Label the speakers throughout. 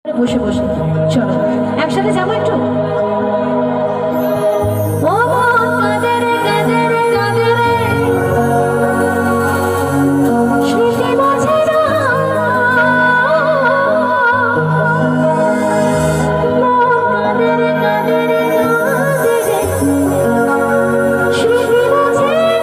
Speaker 1: বসে বসে চলো একসাথে যাবো একটু। ও মন কাঁদে রে কাঁদে রে কাঁদে রে, স্মৃতি বোঝে না। মন কাঁদে রে কাঁদে রে কাঁদে রে, স্মৃতি বোঝে না।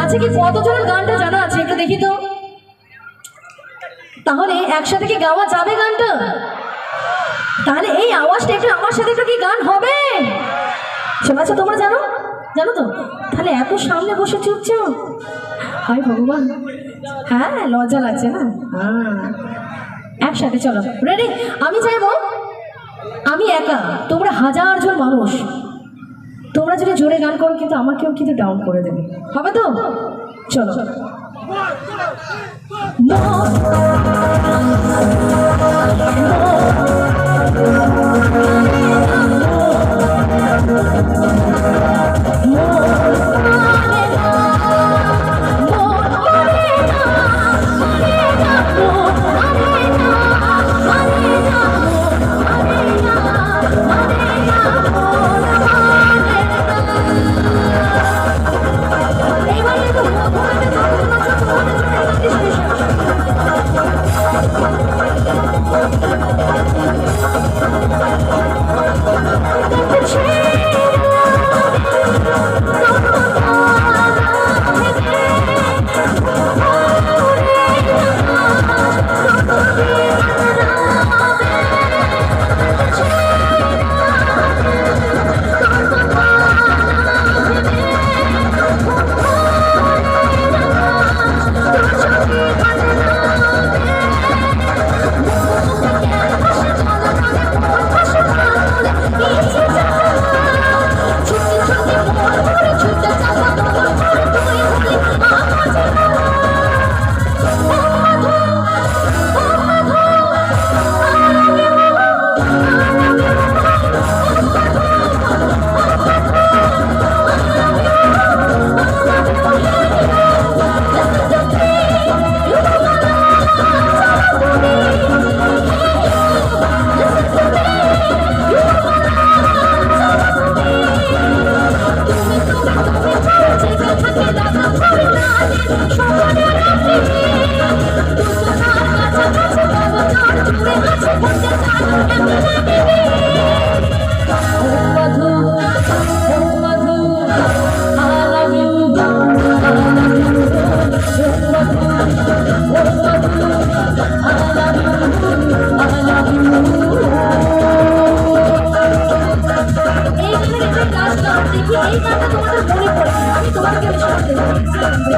Speaker 1: আচ্ছা কি কতজনের গানটা জানা আছে একটু দেখি তো, তাহলে একসাথে কি গাওয়া যাবে গানটা? তাহলে এই আওয়াজটা একটু আমার সাথে একটু কি গান হবে? শোনা আছে তোমরা জানো জানো তো? তাহলে এত সামনে বসে চুপচাপ, হায় ভগবান, হ্যাঁ লজ্জা লাগছে না? হ্যাঁ একসাথে চলো, রেডি? আমি চাইবো আমি একা, তোমরা হাজার জন মানুষ, তোমরা যদি জোরে গান করো কিন্তু আমাকেও কিন্তু ডাউন করে দেবে, হবে তো? চলো আসলাম দেখি এই গানটা তোমাদের মনে পড়ে আমি তোমাদেরকে আমি শোনাতে চোখে চোখে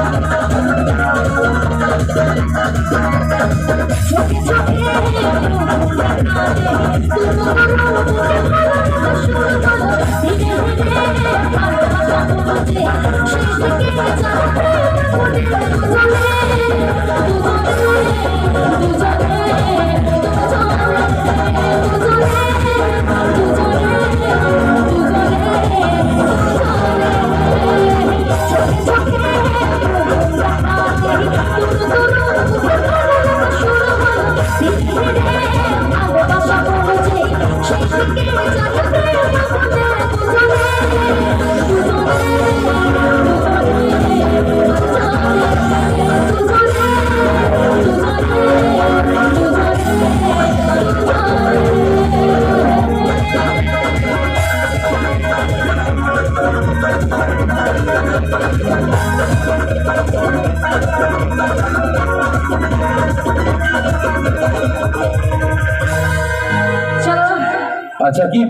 Speaker 2: আচ্ছা কি